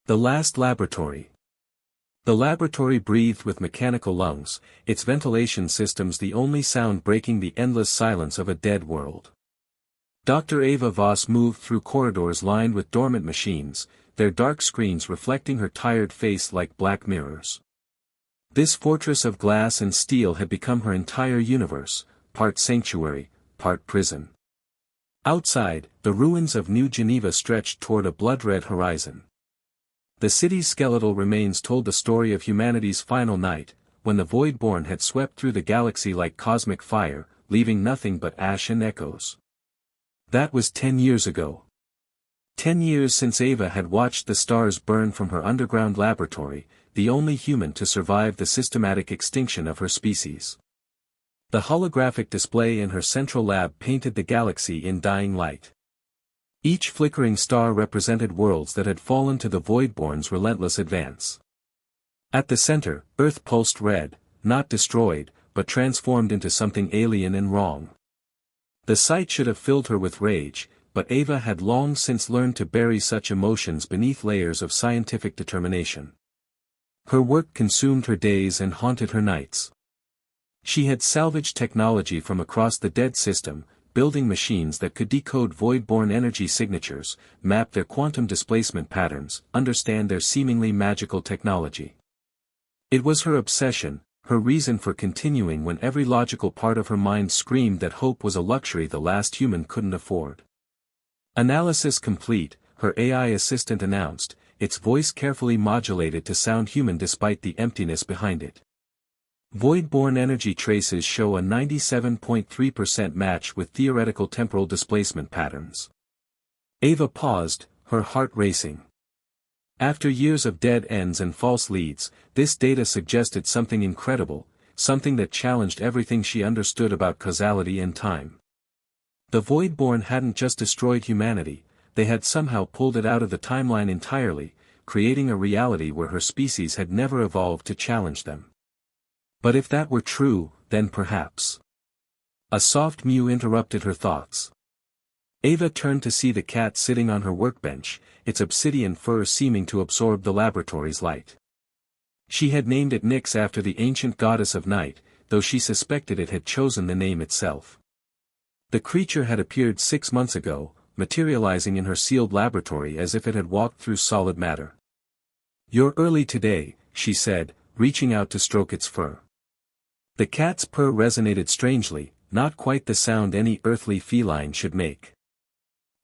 The last laboratory. The laboratory breathed with mechanical lungs, its ventilation systems the only sound breaking the endless silence of a dead world. Dr. Ava Voss moved through corridors lined with dormant machines, their dark screens reflecting her tired face like black mirrors. This fortress of glass and steel had become her entire universe, part sanctuary, part prison. Outside, the ruins of New Geneva stretched toward a blood-red horizon. The city's skeletal remains told the story of humanity's final night, when the Voidborn had swept through the galaxy like cosmic fire, leaving nothing but ash and echoes. That was 10 years ago. 10 years since Ava had watched the stars burn from her underground laboratory, the only human to survive the systematic extinction of her species. The holographic display in her central lab painted the galaxy in dying light. Each flickering star represented worlds that had fallen to the Voidborn's relentless advance. At the center, Earth pulsed red, not destroyed, but transformed into something alien and wrong. The sight should have filled her with rage, but Ava had long since learned to bury such emotions beneath layers of scientific determination. Her work consumed her days and haunted her nights. She had salvaged technology from across the dead system, building machines that could decode Voidborn energy signatures, map their quantum displacement patterns, understand their seemingly magical technology. It was her obsession, her reason for continuing when every logical part of her mind screamed that hope was a luxury the last human couldn't afford. Analysis complete, her AI assistant announced, its voice carefully modulated to sound human despite the emptiness behind it. Voidborn energy traces show a 97.3% match with theoretical temporal displacement patterns. Ava paused, her heart racing. After years of dead ends and false leads, this data suggested something incredible, something that challenged everything she understood about causality and time. The Voidborn hadn't just destroyed humanity, they had somehow pulled it out of the timeline entirely, creating a reality where her species had never evolved to challenge them. But if that were true, then perhaps. A soft mew interrupted her thoughts. Ava turned to see the cat sitting on her workbench, its obsidian fur seeming to absorb the laboratory's light. She had named it Nyx after the ancient goddess of night, though she suspected it had chosen the name itself. The creature had appeared 6 months ago, materializing in her sealed laboratory as if it had walked through solid matter. "You're early today," she said, reaching out to stroke its fur. The cat's purr resonated strangely, not quite the sound any earthly feline should make.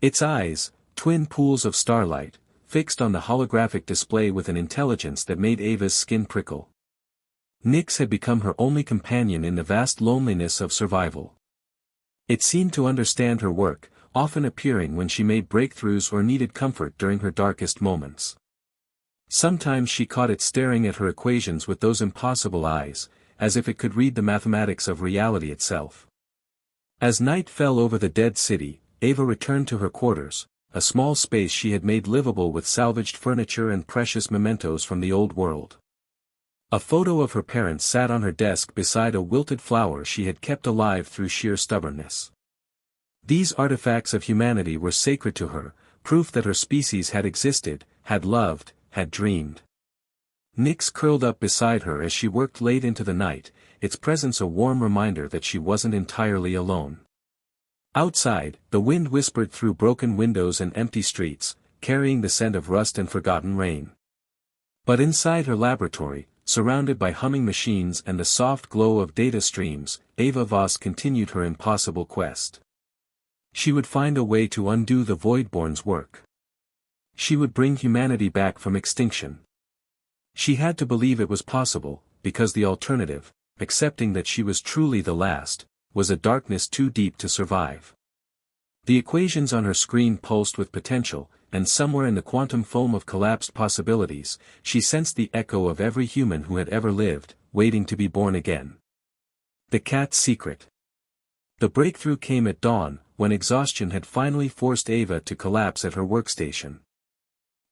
Its eyes, twin pools of starlight, fixed on the holographic display with an intelligence that made Ava's skin prickle. Nyx had become her only companion in the vast loneliness of survival. It seemed to understand her work, often appearing when she made breakthroughs or needed comfort during her darkest moments. Sometimes she caught it staring at her equations with those impossible eyes, as if it could read the mathematics of reality itself. As night fell over the dead city, Ava returned to her quarters, a small space she had made livable with salvaged furniture and precious mementos from the old world. A photo of her parents sat on her desk beside a wilted flower she had kept alive through sheer stubbornness. These artifacts of humanity were sacred to her, proof that her species had existed, had loved, had dreamed. Nyx curled up beside her as she worked late into the night, its presence a warm reminder that she wasn't entirely alone. Outside, the wind whispered through broken windows and empty streets, carrying the scent of rust and forgotten rain. But inside her laboratory, surrounded by humming machines and the soft glow of data streams, Ava Voss continued her impossible quest. She would find a way to undo the Voidborn's work. She would bring humanity back from extinction. She had to believe it was possible, because the alternative, accepting that she was truly the last, was a darkness too deep to survive. The equations on her screen pulsed with potential, and somewhere in the quantum foam of collapsed possibilities, she sensed the echo of every human who had ever lived, waiting to be born again. The cat's secret. The breakthrough came at dawn, when exhaustion had finally forced Ava to collapse at her workstation.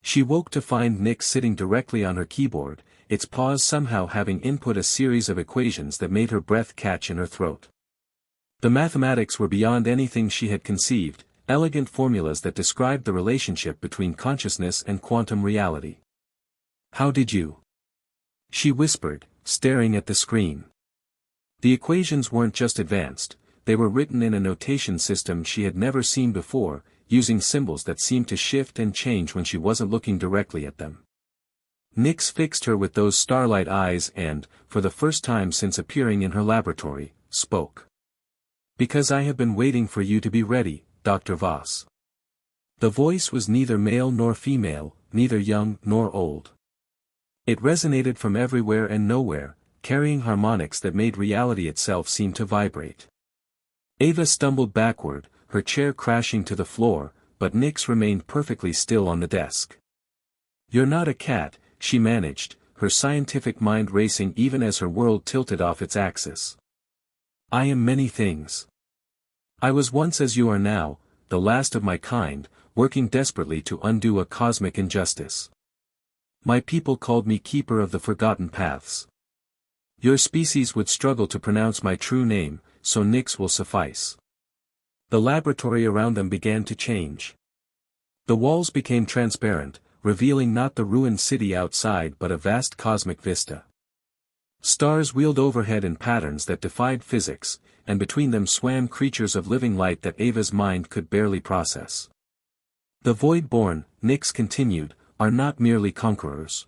She woke to find Nyx sitting directly on her keyboard, its paws somehow having input a series of equations that made her breath catch in her throat. The mathematics were beyond anything she had conceived, elegant formulas that described the relationship between consciousness and quantum reality. How did you? She whispered, staring at the screen. The equations weren't just advanced, they were written in a notation system she had never seen before, using symbols that seemed to shift and change when she wasn't looking directly at them. Nix fixed her with those starlight eyes and, for the first time since appearing in her laboratory, spoke. "Because I have been waiting for you to be ready, Dr. Voss." The voice was neither male nor female, neither young nor old. It resonated from everywhere and nowhere, carrying harmonics that made reality itself seem to vibrate. Ava stumbled backward, her chair crashing to the floor, but Nix remained perfectly still on the desk. "You're not a cat," she managed, her scientific mind racing even as her world tilted off its axis. "I am many things. I was once as you are now, the last of my kind, working desperately to undo a cosmic injustice. My people called me Keeper of the Forgotten Paths. Your species would struggle to pronounce my true name, so Nix will suffice." The laboratory around them began to change. The walls became transparent, revealing not the ruined city outside but a vast cosmic vista. Stars wheeled overhead in patterns that defied physics, and between them swam creatures of living light that Ava's mind could barely process. "The Void-born," Nix continued, "are not merely conquerors.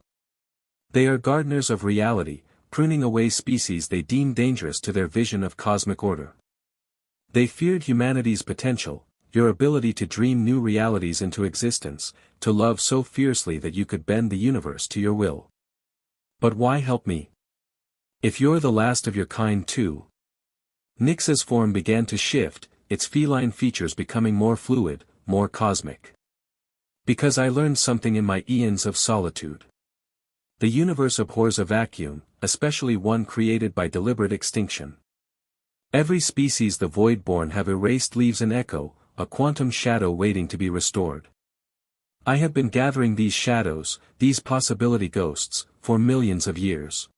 They are gardeners of reality, pruning away species they deemed dangerous to their vision of cosmic order. They feared humanity's potential, your ability to dream new realities into existence, to love so fiercely that you could bend the universe to your will. But why help me? If you're the last of your kind too." Nix's form began to shift, its feline features becoming more fluid, more cosmic. "Because I learned something in my eons of solitude. The universe abhors a vacuum, especially one created by deliberate extinction. Every species the Void-born have erased leaves an echo, a quantum shadow waiting to be restored. I have been gathering these shadows, these possibility ghosts, for millions of years."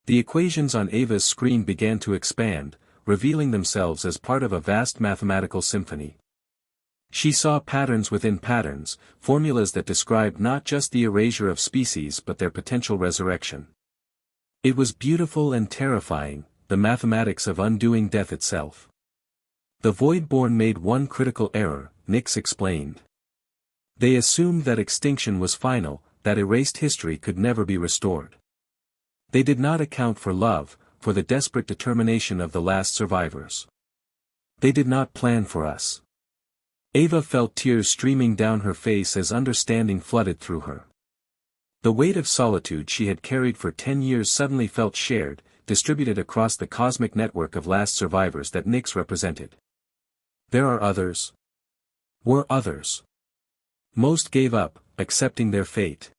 The equations on Ava's screen began to expand, revealing themselves as part of a vast mathematical symphony. She saw patterns within patterns, formulas that described not just the erasure of species but their potential resurrection. It was beautiful and terrifying, the mathematics of undoing death itself. "The Void-born made one critical error," Nix explained. "They assumed that extinction was final, that erased history could never be restored. They did not account for love, for the desperate determination of the last survivors. They did not plan for us." Ava felt tears streaming down her face as understanding flooded through her. The weight of solitude she had carried for 10 years suddenly felt shared, distributed across the cosmic network of last survivors that Nix represented. There are others. Were others. Most gave up, accepting their fate.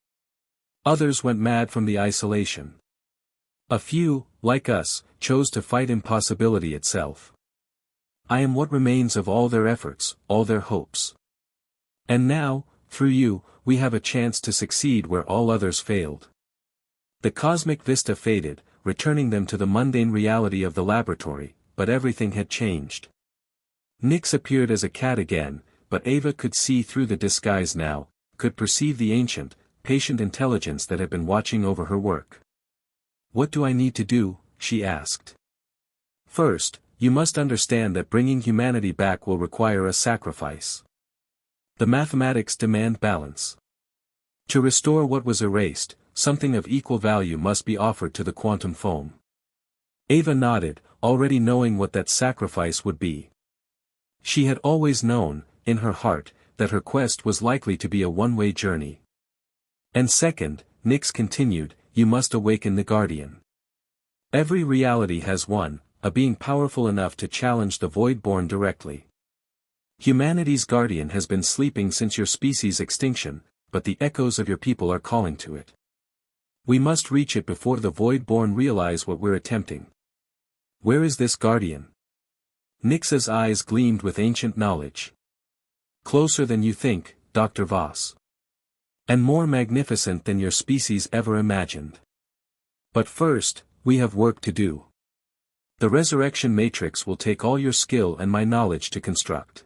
Others went mad from the isolation. A few, like us, chose to fight impossibility itself. I am what remains of all their efforts, all their hopes. And now, through you, we have a chance to succeed where all others failed." The cosmic vista faded, returning them to the mundane reality of the laboratory, but everything had changed. Nix appeared as a cat again, but Ava could see through the disguise now, could perceive the ancient, patient intelligence that had been watching over her work. "What do I need to do?" she asked. "First, you must understand that bringing humanity back will require a sacrifice. The mathematics demand balance. To restore what was erased, something of equal value must be offered to the quantum foam." Ava nodded, already knowing what that sacrifice would be. She had always known, in her heart, that her quest was likely to be a one-way journey. "And second," Nix continued, "you must awaken the Guardian. Every reality has one, a being powerful enough to challenge the Void-born directly. Humanity's guardian has been sleeping since your species' extinction, but the echoes of your people are calling to it. We must reach it before the Void-born realize what we're attempting." "Where is this guardian?" Nix's eyes gleamed with ancient knowledge. "Closer than you think, Dr. Voss. And more magnificent than your species ever imagined. But first, we have work to do. The resurrection matrix will take all your skill and my knowledge to construct.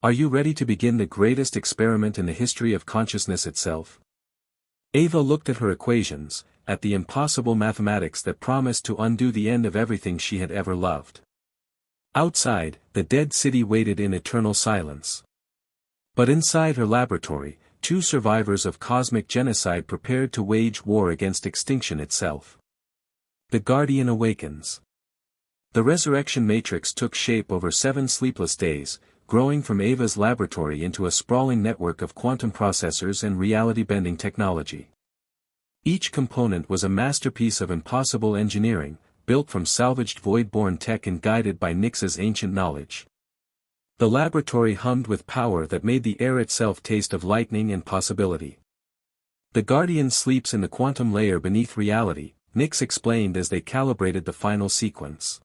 Are you ready to begin the greatest experiment in the history of consciousness itself?" Ava looked at her equations, at the impossible mathematics that promised to undo the end of everything she had ever loved. Outside, the dead city waited in eternal silence. But inside her laboratory, two survivors of cosmic genocide prepared to wage war against extinction itself. The Guardian awakens. The resurrection matrix took shape over 7 sleepless days, growing from Ava's laboratory into a sprawling network of quantum processors and reality-bending technology. Each component was a masterpiece of impossible engineering, built from salvaged void-born tech and guided by Nyx's ancient knowledge. The laboratory hummed with power that made the air itself taste of lightning and possibility. The Guardian sleeps in the quantum layer beneath reality, Nyx explained as they calibrated the final sequence.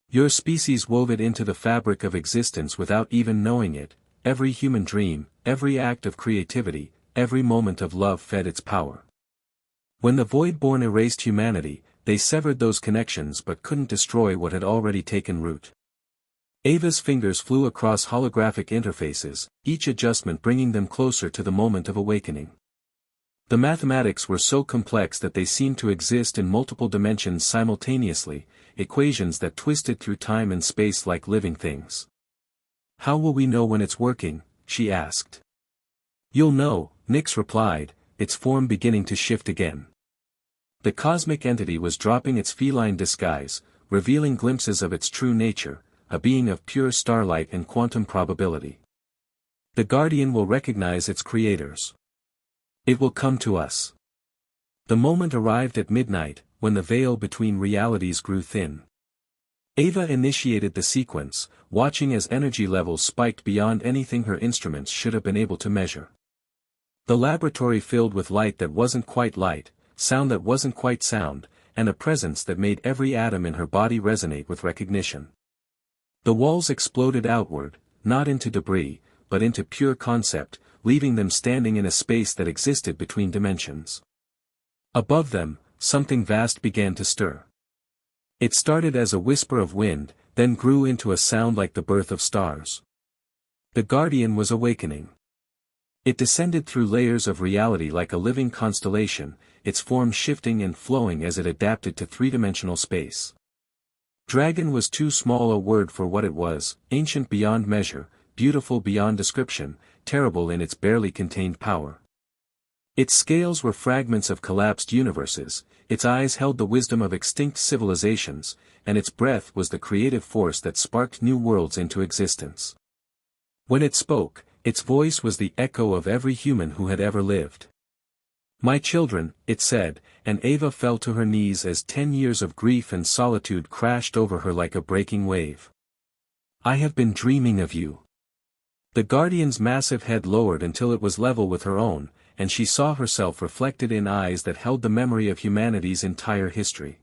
Your species wove it into the fabric of existence without even knowing it. Every human dream, every act of creativity, every moment of love fed its power. When the Void-born erased humanity, they severed those connections but couldn't destroy what had already taken root. Ava's fingers flew across holographic interfaces, each adjustment bringing them closer to the moment of awakening. The mathematics were so complex that they seemed to exist in multiple dimensions simultaneously, equations that twisted through time and space like living things. How will we know when it's working? She asked. You'll know, Nyx replied, its form beginning to shift again. The cosmic entity was dropping its feline disguise, revealing glimpses of its true nature, a being of pure starlight and quantum probability. The Guardian will recognize its creators. It will come to us. The moment arrived at midnight, when the veil between realities grew thin. Ava initiated the sequence, watching as energy levels spiked beyond anything her instruments should have been able to measure. The laboratory filled with light that wasn't quite light, sound that wasn't quite sound, and a presence that made every atom in her body resonate with recognition. The walls exploded outward, not into debris, but into pure concept, leaving them standing in a space that existed between dimensions. Above them, something vast began to stir. It started as a whisper of wind, then grew into a sound like the birth of stars. The Guardian was awakening. It descended through layers of reality like a living constellation, its form shifting and flowing as it adapted to three-dimensional space. Dragon was too small a word for what it was, ancient beyond measure, beautiful beyond description, terrible in its barely contained power. Its scales were fragments of collapsed universes, its eyes held the wisdom of extinct civilizations, and its breath was the creative force that sparked new worlds into existence. When it spoke, its voice was the echo of every human who had ever lived. My children, it said, and Ava fell to her knees as 10 years of grief and solitude crashed over her like a breaking wave. I have been dreaming of you. The Guardian's massive head lowered until it was level with her own, and she saw herself reflected in eyes that held the memory of humanity's entire history.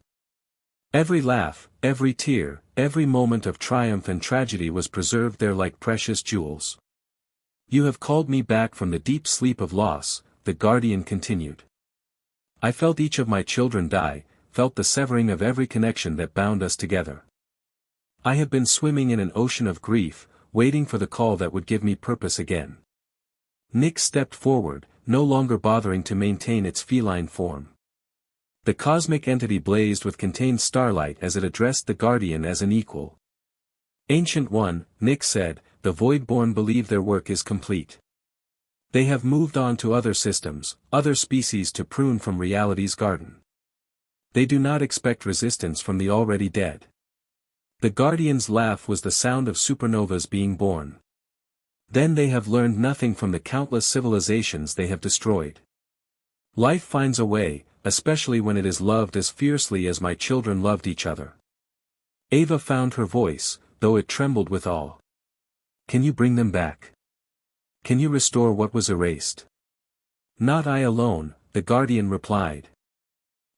Every laugh, every tear, every moment of triumph and tragedy was preserved there like precious jewels. You have called me back from the deep sleep of loss, the Guardian continued. I felt each of my children die, felt the severing of every connection that bound us together. I have been swimming in an ocean of grief, waiting for the call that would give me purpose again. Nyx stepped forward, no longer bothering to maintain its feline form. The cosmic entity blazed with contained starlight as it addressed the Guardian as an equal. Ancient One, Nyx said, the Void-born believe their work is complete. They have moved on to other systems, other species to prune from reality's garden. They do not expect resistance from the already dead. The Guardian's laugh was the sound of supernovas being born. Then they have learned nothing from the countless civilizations they have destroyed. Life finds a way, especially when it is loved as fiercely as my children loved each other. Ava found her voice, though it trembled with awe. Can you bring them back? Can you restore what was erased? Not I alone, the Guardian replied.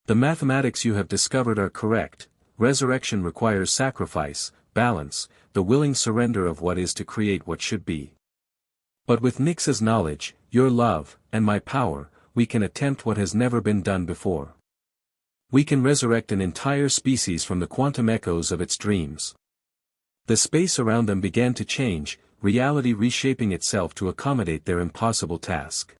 The mathematics you have discovered are correct. Resurrection requires sacrifice, balance, the willing surrender of what is to create what should be. But with Nyx's knowledge, your love, and my power, we can attempt what has never been done before. We can resurrect an entire species from the quantum echoes of its dreams. The space around them began to change, reality reshaping itself to accommodate their impossible task.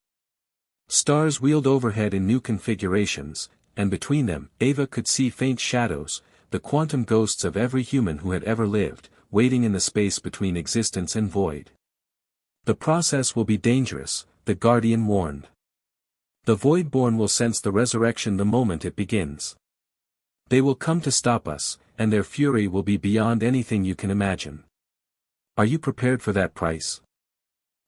Stars wheeled overhead in new configurations, and between them, Ava could see faint shadows, the quantum ghosts of every human who had ever lived, waiting in the space between existence and void. The process will be dangerous, the Guardian warned. The Voidborn will sense the resurrection the moment it begins. They will come to stop us, and their fury will be beyond anything you can imagine. Are you prepared for that price?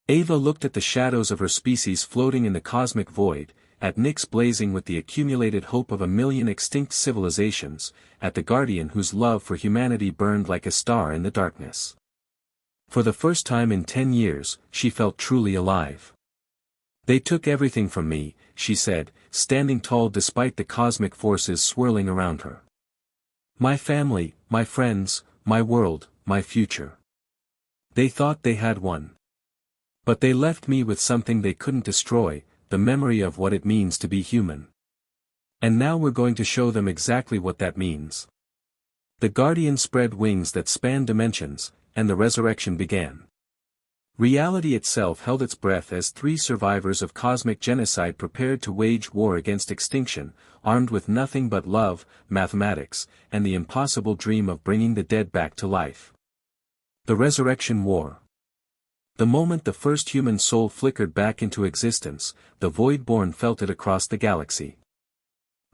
Ava looked at the shadows of her species floating in the cosmic void, at Nyx blazing with the accumulated hope of 1,000,000 extinct civilizations, at the Guardian whose love for humanity burned like a star in the darkness. For the first time in 10 years, she felt truly alive. They took everything from me, she said, standing tall despite the cosmic forces swirling around her. My family, my friends, my world, my future. They thought they had won. But they left me with something they couldn't destroy, the memory of what it means to be human. And now we're going to show them exactly what that means. The Guardian spread wings that spanned dimensions, and the resurrection began. Reality itself held its breath as 3 survivors of cosmic genocide prepared to wage war against extinction, armed with nothing but love, mathematics, and the impossible dream of bringing the dead back to life. The Resurrection War. The moment the first human soul flickered back into existence, the Voidborn felt it across the galaxy.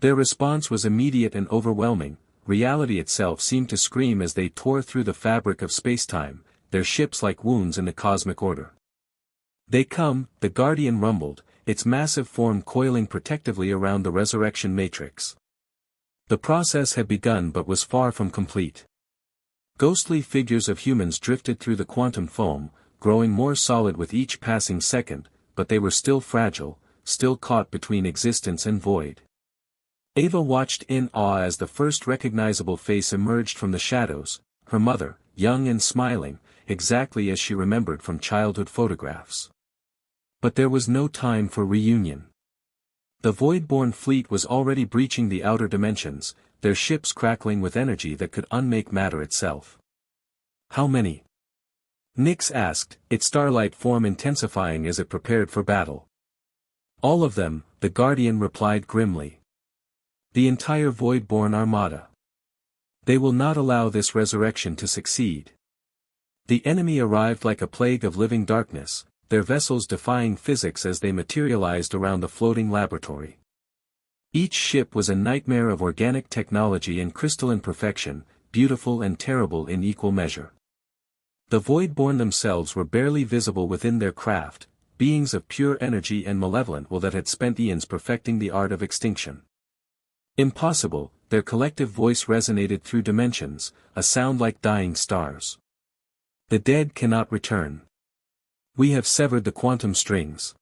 Their response was immediate and overwhelming. Reality itself seemed to scream as they tore through the fabric of spacetime, their ships like wounds in the cosmic order. They come, the Guardian rumbled, its massive form coiling protectively around the resurrection matrix. The process had begun but was far from complete. Ghostly figures of humans drifted through the quantum foam, growing more solid with each passing second, but they were still fragile, still caught between existence and void. Ava watched in awe as the first recognizable face emerged from the shadows, her mother, young and smiling, exactly as she remembered from childhood photographs. But there was no time for reunion. The Voidborn fleet was already breaching the outer dimensions, their ships crackling with energy that could unmake matter itself. How many? Nyx asked, its starlight form intensifying as it prepared for battle. All of them, the Guardian replied grimly. The entire Voidborn armada. They will not allow this resurrection to succeed. The enemy arrived like a plague of living darkness, their vessels defying physics as they materialized around the floating laboratory. Each ship was a nightmare of organic technology and crystalline perfection, beautiful and terrible in equal measure. The Voidborn themselves were barely visible within their craft, beings of pure energy and malevolent will that had spent eons perfecting the art of extinction. Impossible, their collective voice resonated through dimensions, a sound like dying stars. The dead cannot return. We have severed the quantum strings.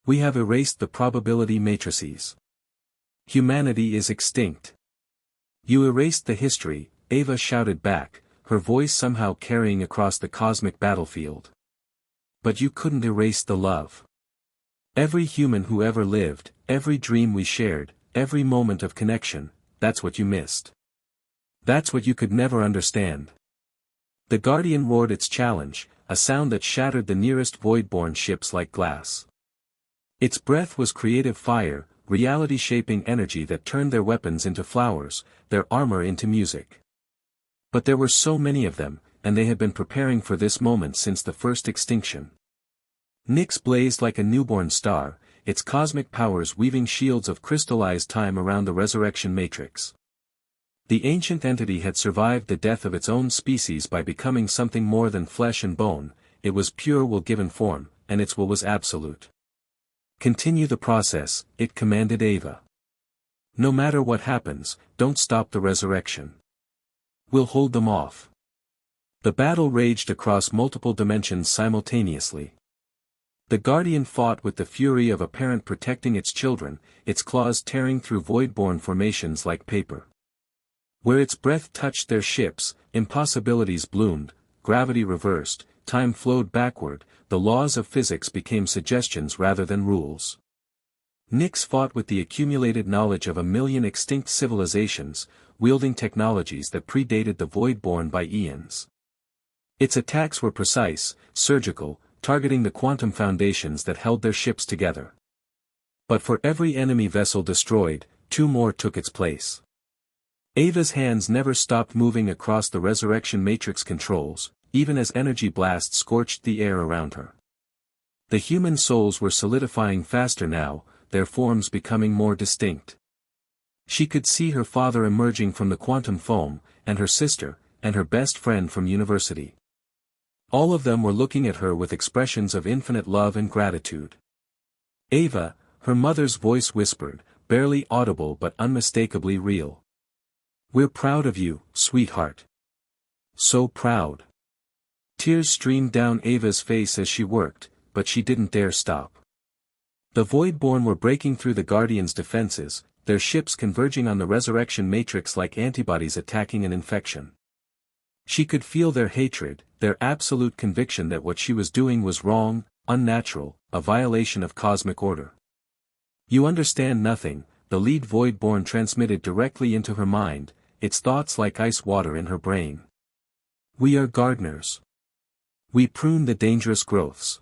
We have erased the probability matrices. Humanity is extinct. You erased the history, Ava shouted back, her voice somehow carrying across the cosmic battlefield. But you couldn't erase the love. Every human who ever lived, every dream we shared, every moment of connection, that's what you missed. That's what you could never understand. The Guardian roared its challenge, a sound that shattered the nearest Voidborn ships like glass. Its breath was creative fire, reality-shaping energy that turned their weapons into flowers, their armor into music. But there were so many of them, and they had been preparing for this moment since the first extinction. Nyx blazed like a newborn star, its cosmic powers weaving shields of crystallized time around the resurrection matrix. The ancient entity had survived the death of its own species by becoming something more than flesh and bone. It was pure will given form, and its will was absolute. Continue the process, it commanded Ava. No matter what happens, don't stop the resurrection. We'll hold them off. The battle raged across multiple dimensions simultaneously. The Guardian fought with the fury of a parent protecting its children, its claws tearing through Voidborn formations like paper. Where its breath touched their ships, impossibilities bloomed, gravity reversed, time flowed backward, the laws of physics became suggestions rather than rules. Nyx fought with the accumulated knowledge of 1,000,000 extinct civilizations, wielding technologies that predated the Voidborn by eons. Its attacks were precise, surgical, targeting the quantum foundations that held their ships together. But for every enemy vessel destroyed, 2 more took its place. Ava's hands never stopped moving across the resurrection matrix controls, even as energy blasts scorched the air around her. The human souls were solidifying faster now, their forms becoming more distinct. She could see her father emerging from the quantum foam, and her sister, and her best friend from university. All of them were looking at her with expressions of infinite love and gratitude. Ava, her mother's voice whispered, barely audible but unmistakably real. "We're proud of you, sweetheart. So proud." Tears streamed down Ava's face as she worked, but she didn't dare stop. The Voidborn were breaking through the Guardians' defenses, their ships converging on the resurrection matrix like antibodies attacking an infection. She could feel their hatred, their absolute conviction that what she was doing was wrong, unnatural, a violation of cosmic order. "You understand nothing," the lead Voidborn transmitted directly into her mind, its thoughts like ice water in her brain. "We are gardeners. We prune the dangerous growths.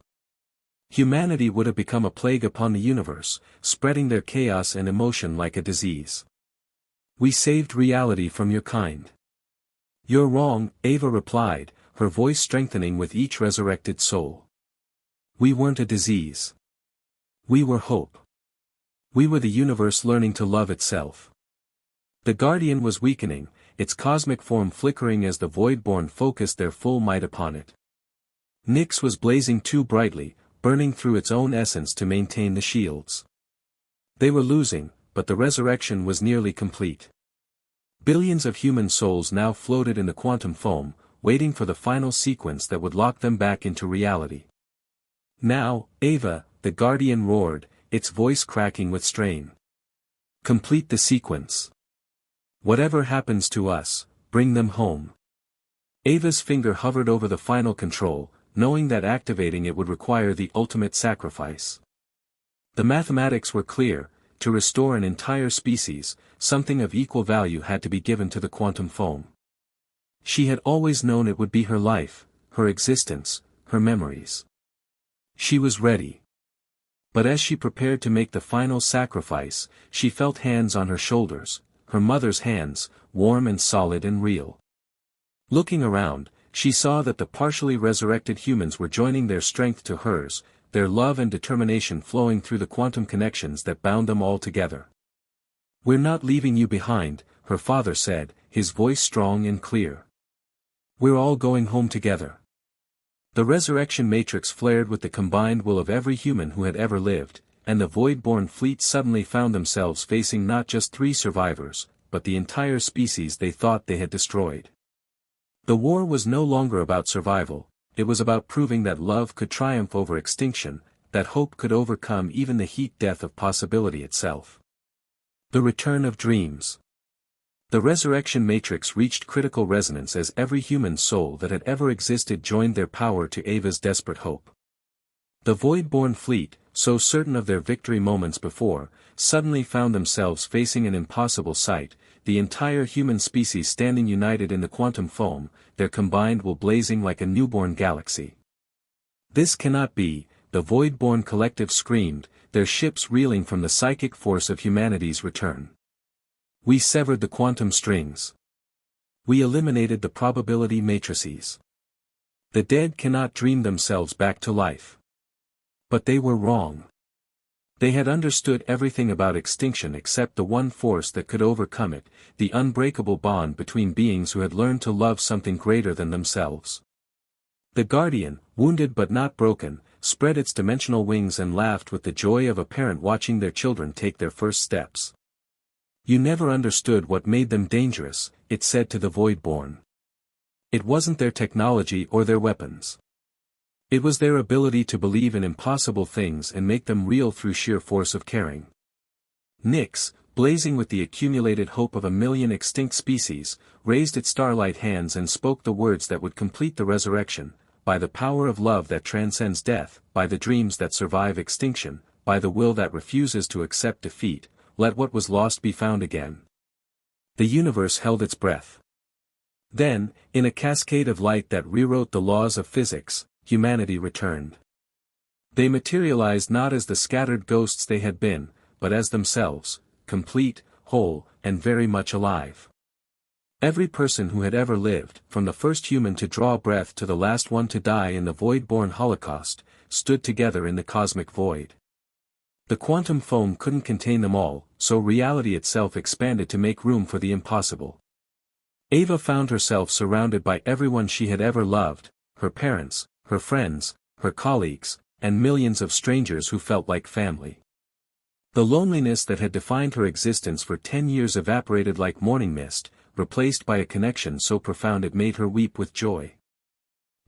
Humanity would have become a plague upon the universe, spreading their chaos and emotion like a disease. We saved reality from your kind." "You're wrong," Ava replied, her voice strengthening with each resurrected soul. "We weren't a disease. We were hope. We were the universe learning to love itself." The Guardian was weakening, its cosmic form flickering as the Voidborn focused their full might upon it. Nyx was blazing too brightly, burning through its own essence to maintain the shields. They were losing, but the resurrection was nearly complete. Billions of human souls now floated in the quantum foam, waiting for the final sequence that would lock them back into reality. "Now, Ava," the Guardian roared, its voice cracking with strain. "Complete the sequence. Whatever happens to us, bring them home." Ava's finger hovered over the final control, knowing that activating it would require the ultimate sacrifice. The mathematics were clear: to restore an entire species, something of equal value had to be given to the quantum foam. She had always known it would be her life, her existence, her memories. She was ready. But as she prepared to make the final sacrifice, she felt hands on her shoulders, her mother's hands, warm and solid and real. Looking around, she saw that the partially resurrected humans were joining their strength to hers, their love and determination flowing through the quantum connections that bound them all together. "We're not leaving you behind," her father said, his voice strong and clear. "We're all going home together." The resurrection matrix flared with the combined will of every human who had ever lived, and the Voidborn fleet suddenly found themselves facing not just 3 survivors, but the entire species they thought they had destroyed. The war was no longer about survival, it was about proving that love could triumph over extinction, that hope could overcome even the heat death of possibility itself. The return of dreams. The resurrection matrix reached critical resonance as every human soul that had ever existed joined their power to Ava's desperate hope. The Voidborn fleet, so certain of their victory moments before, suddenly found themselves facing an impossible sight: the entire human species standing united in the quantum foam, their combined will blazing like a newborn galaxy. "This cannot be," the Voidborn collective screamed, their ships reeling from the psychic force of humanity's return. "We severed the quantum strings. We eliminated the probability matrices. The dead cannot dream themselves back to life." But they were wrong. They had understood everything about extinction except the one force that could overcome it, the unbreakable bond between beings who had learned to love something greater than themselves. The Guardian, wounded but not broken, spread its dimensional wings and laughed with the joy of a parent watching their children take their first steps. "You never understood what made them dangerous," it said to the Voidborn. "It wasn't their technology or their weapons. It was their ability to believe in impossible things and make them real through sheer force of caring." Nyx, blazing with the accumulated hope of 1,000,000 extinct species, raised its starlight hands and spoke the words that would complete the resurrection: "By the power of love that transcends death, by the dreams that survive extinction, by the will that refuses to accept defeat, let what was lost be found again." The universe held its breath. Then, in a cascade of light that rewrote the laws of physics, humanity returned. They materialized not as the scattered ghosts they had been, but as themselves, complete, whole, and very much alive. Every person who had ever lived, from the first human to draw breath to the last one to die in the void-born holocaust, stood together in the cosmic void. The quantum foam couldn't contain them all, so reality itself expanded to make room for the impossible. Ava found herself surrounded by everyone she had ever loved, her parents, her friends, her colleagues, and millions of strangers who felt like family. The loneliness that had defined her existence for 10 years evaporated like morning mist, replaced by a connection so profound it made her weep with joy.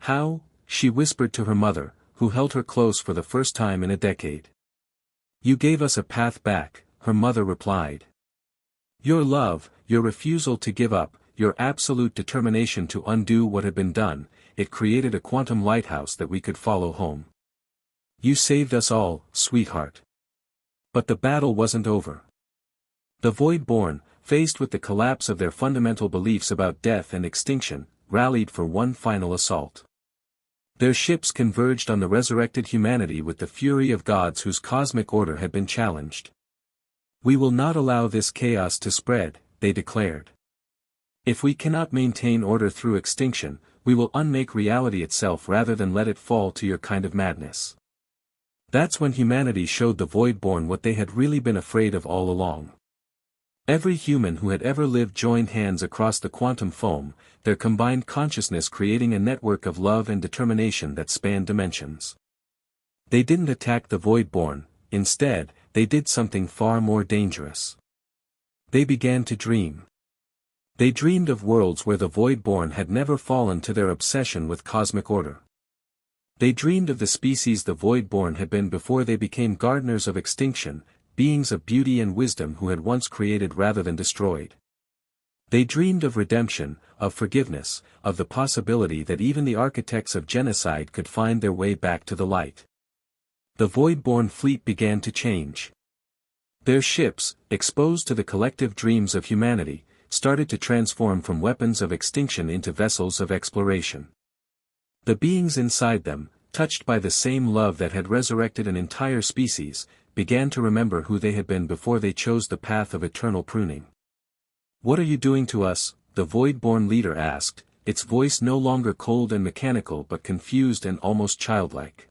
"How?" she whispered to her mother, who held her close for the first time in a decade. "You gave us a path back," her mother replied. "Your love, your refusal to give up, your absolute determination to undo what had been done, it created a quantum lighthouse that we could follow home. You saved us all, sweetheart." But the battle wasn't over. The Void-born, faced with the collapse of their fundamental beliefs about death and extinction, rallied for one final assault. Their ships converged on the resurrected humanity with the fury of gods whose cosmic order had been challenged. "We will not allow this chaos to spread," they declared. "If we cannot maintain order through extinction, we will unmake reality itself rather than let it fall to your kind of madness." That's when humanity showed the Void-born what they had really been afraid of all along. Every human who had ever lived joined hands across the quantum foam, their combined consciousness creating a network of love and determination that spanned dimensions. They didn't attack the Void-born, instead, they did something far more dangerous. They began to dream. They dreamed of worlds where the Void-born had never fallen to their obsession with cosmic order. They dreamed of the species the Void-born had been before they became gardeners of extinction, beings of beauty and wisdom who had once created rather than destroyed. They dreamed of redemption, of forgiveness, of the possibility that even the architects of genocide could find their way back to the light. The Void-born fleet began to change. Their ships, exposed to the collective dreams of humanity, started to transform from weapons of extinction into vessels of exploration. The beings inside them, touched by the same love that had resurrected an entire species, began to remember who they had been before they chose the path of eternal pruning. "What are you doing to us?" the Void-born leader asked, its voice no longer cold and mechanical but confused and almost childlike.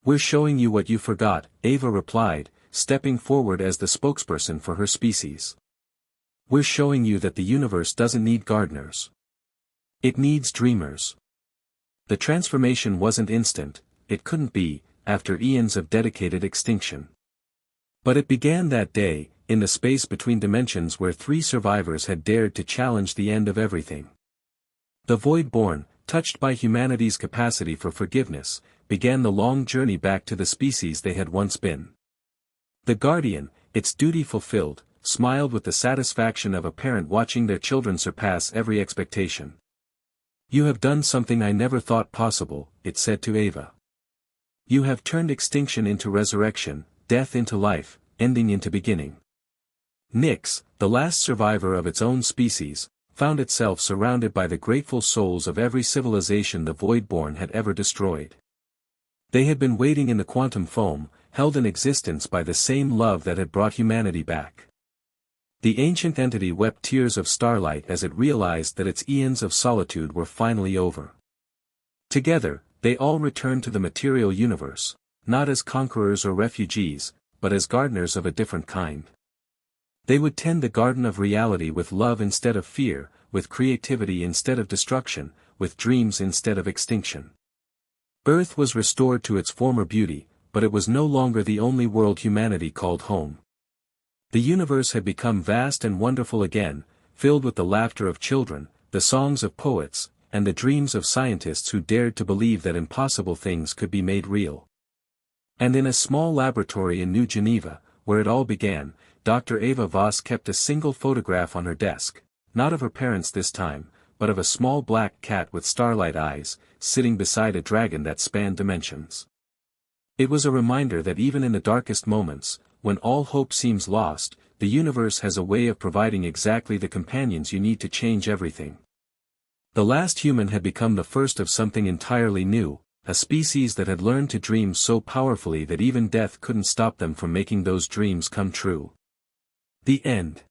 "We're showing you what you forgot," Ava replied, stepping forward as the spokesperson for her species. "We're showing you that the universe doesn't need gardeners. It needs dreamers." The transformation wasn't instant, it couldn't be, after eons of dedicated extinction. But it began that day, in the space between dimensions where 3 survivors had dared to challenge the end of everything. The Void-born, touched by humanity's capacity for forgiveness, began the long journey back to the species they had once been. The Guardian, its duty fulfilled, smiled with the satisfaction of a parent watching their children surpass every expectation. "You have done something I never thought possible," it said to Ava. "You have turned extinction into resurrection, death into life, ending into beginning." Nyx, the last survivor of its own species, found itself surrounded by the grateful souls of every civilization the Void-born had ever destroyed. They had been waiting in the quantum foam, held in existence by the same love that had brought humanity back. The ancient entity wept tears of starlight as it realized that its eons of solitude were finally over. Together, they all returned to the material universe, not as conquerors or refugees, but as gardeners of a different kind. They would tend the garden of reality with love instead of fear, with creativity instead of destruction, with dreams instead of extinction. Earth was restored to its former beauty, but it was no longer the only world humanity called home. The universe had become vast and wonderful again, filled with the laughter of children, the songs of poets, and the dreams of scientists who dared to believe that impossible things could be made real. And in a small laboratory in New Geneva, where it all began, Dr. Ava Voss kept a single photograph on her desk, not of her parents this time, but of a small black cat with starlight eyes, sitting beside a dragon that spanned dimensions. It was a reminder that even in the darkest moments, when all hope seems lost, the universe has a way of providing exactly the companions you need to change everything. The last human had become the first of something entirely new, a species that had learned to dream so powerfully that even death couldn't stop them from making those dreams come true. The end.